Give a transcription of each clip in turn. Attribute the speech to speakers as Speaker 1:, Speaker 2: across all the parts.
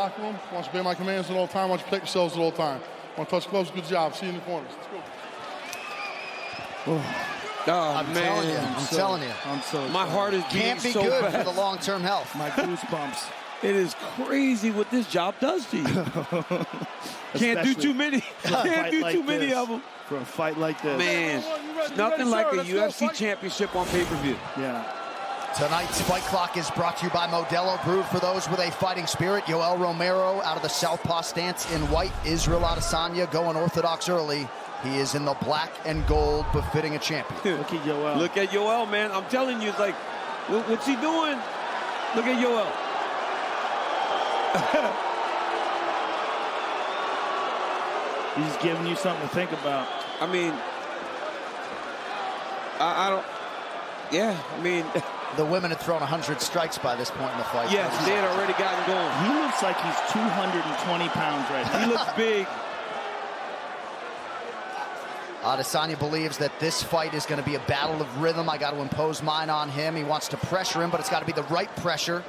Speaker 1: Locker room, want to obey my commands at all time, want you to protect yourselves at all time. Want to touch gloves, good job. See you in the corners. Let's go.
Speaker 2: Oh,
Speaker 3: I'm telling you.
Speaker 2: I'm so my heart is beating
Speaker 3: Can't be
Speaker 2: so
Speaker 3: good
Speaker 2: fast.
Speaker 3: for the long-term health.
Speaker 4: My goosebumps.
Speaker 2: It is crazy what this job does to you. Can't do too many. Can't do too many of them.
Speaker 4: For a fight like this.
Speaker 2: Man, it's nothing like a UFC championship on pay-per-view.
Speaker 4: Yeah.
Speaker 3: Tonight's Fight Clock is brought to you by Modelo, brewed for those with a fighting spirit. Yoel Romero out of the southpaw stance in white. Israel Adesanya going orthodox early. He is in the black and gold, befitting a champion.
Speaker 4: Look at Yoel.
Speaker 2: Look at Yoel, man. I'm telling you, it's like, what's he doing? Look at Yoel.
Speaker 4: He's giving you something to think about.
Speaker 2: I mean, I don't. Yeah, I mean.
Speaker 3: The women had thrown 100 strikes by this point in the fight.
Speaker 2: Yes, they had already gotten going.
Speaker 4: He looks like he's 220 pounds right now.
Speaker 2: He looks big.
Speaker 3: Adesanya believes that this fight is going to be a battle of rhythm. I got to impose mine on him. He wants to pressure him, but it's got to be the right pressure.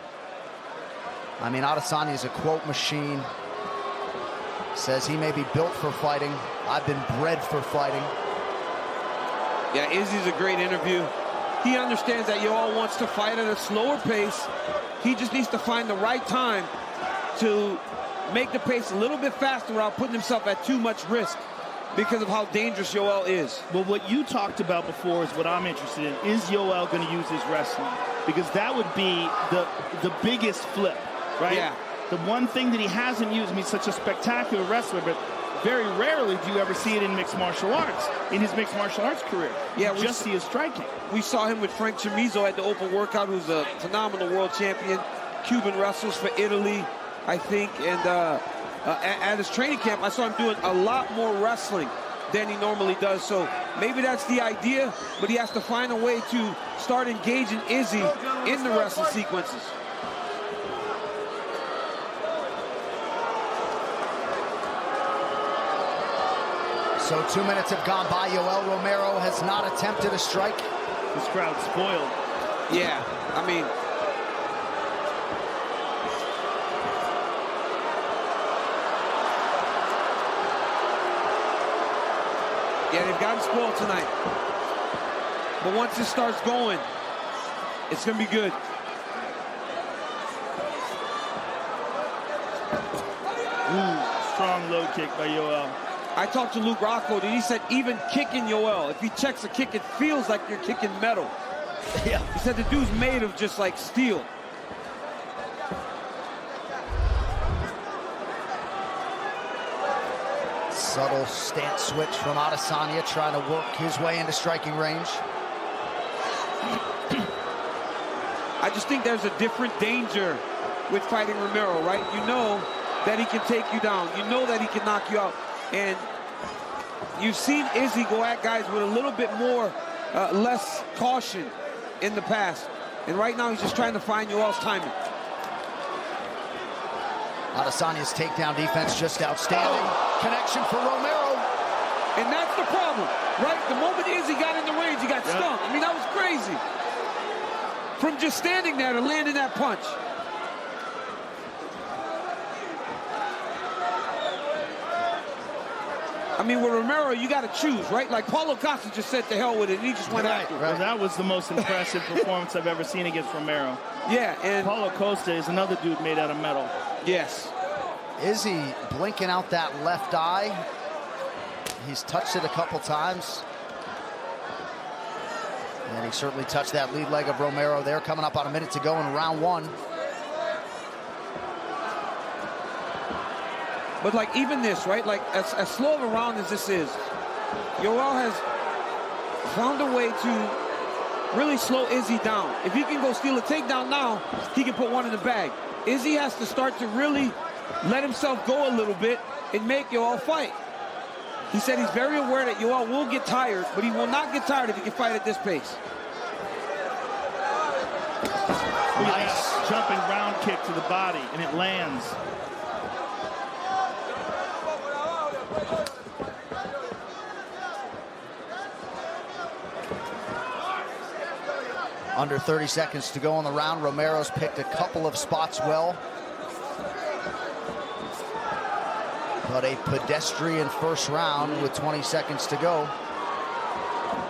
Speaker 3: I mean, Adesanya is a quote machine. Says he may be built for fighting. I've been bred for fighting.
Speaker 2: Yeah, Izzy's a great interview. He understands that Yoel wants to fight at a slower pace. He just needs to find the right time to make the pace a little bit faster without putting himself at too much risk because of how dangerous Yoel is.
Speaker 4: Well, what you talked about before is what I'm interested in. Is Yoel going to use his wrestling? Because that would be the biggest flip, right?
Speaker 2: Yeah.
Speaker 4: The one thing that he hasn't used, I mean, he's such a spectacular wrestler, but very rarely do you ever see it in mixed martial arts, in his mixed martial arts career.
Speaker 2: Yeah,
Speaker 4: you just see his striking.
Speaker 2: We saw him with Frank Chamizo at the open workout, who's a phenomenal world champion. Cuban wrestles for Italy, I think. And at his training camp, I saw him doing a lot more wrestling than he normally does. So maybe that's the idea, but he has to find a way to start engaging Izzy in the wrestling sequences.
Speaker 3: So 2 minutes have gone by. Yoel Romero has not attempted a strike.
Speaker 4: This crowd's spoiled.
Speaker 2: Yeah, I mean, yeah, they've gotten spoiled tonight. But once it starts going, it's going to be good.
Speaker 4: Ooh, strong low kick by Yoel.
Speaker 2: I talked to Luke Rocco, and he said even kicking Yoel, if he checks a kick, it feels like you're kicking metal.
Speaker 3: Yeah.
Speaker 2: He said the dude's made of just like steel.
Speaker 3: Subtle stance switch from Adesanya, trying to work his way into striking range.
Speaker 2: I just think there's a different danger with fighting Romero, right? You know that he can take you down. You know that he can knock you out. And you've seen Izzy go at guys with a little bit more, less caution in the past. And right now he's just trying to find Yoel's timing.
Speaker 3: Adesanya's takedown defense just outstanding. Connection for Romero.
Speaker 2: And that's the problem, right? The moment Izzy got in the range, he got stung. I mean, that was crazy. From just standing there to landing that punch. I mean, with Romero, you got to choose, right? Like Paulo Costa just said to hell with it, and he just went after it.
Speaker 4: Well, that was the most impressive performance I've ever seen against Romero.
Speaker 2: Yeah, and
Speaker 4: Paulo Costa is another dude made out of metal.
Speaker 2: Yes.
Speaker 3: Izzy blinking out that left eye. He's touched it a couple times. And he certainly touched that lead leg of Romero there, coming up on a minute to go in round one.
Speaker 2: But like even this, right? Like as slow of a round as this is, Yoel has found a way to really slow Izzy down. If he can go steal a takedown now, he can put one in the bag. Izzy has to start to really let himself go a little bit and make Yoel fight. He said he's very aware that Yoel will get tired, but he will not get tired if he can fight at this pace.
Speaker 4: Nice jumping round kick to the body, and it lands.
Speaker 3: Under 30 seconds to go in the round. Romero's picked a couple of spots well. but a pedestrian first round with 20 seconds to go.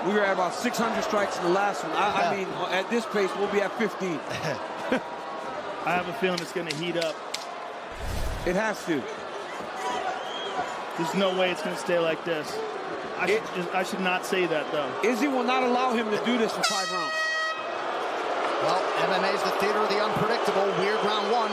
Speaker 2: We were at about 600 strikes in the last one. I mean, at this pace, we'll be at 15.
Speaker 4: I have a feeling it's going to heat up.
Speaker 2: It has to.
Speaker 4: There's no way it's going to stay like this. I should not say that, though.
Speaker 2: Izzy will not allow him to do this for 5 rounds.
Speaker 3: Well, MMA is the theater of the unpredictable. Weird round one.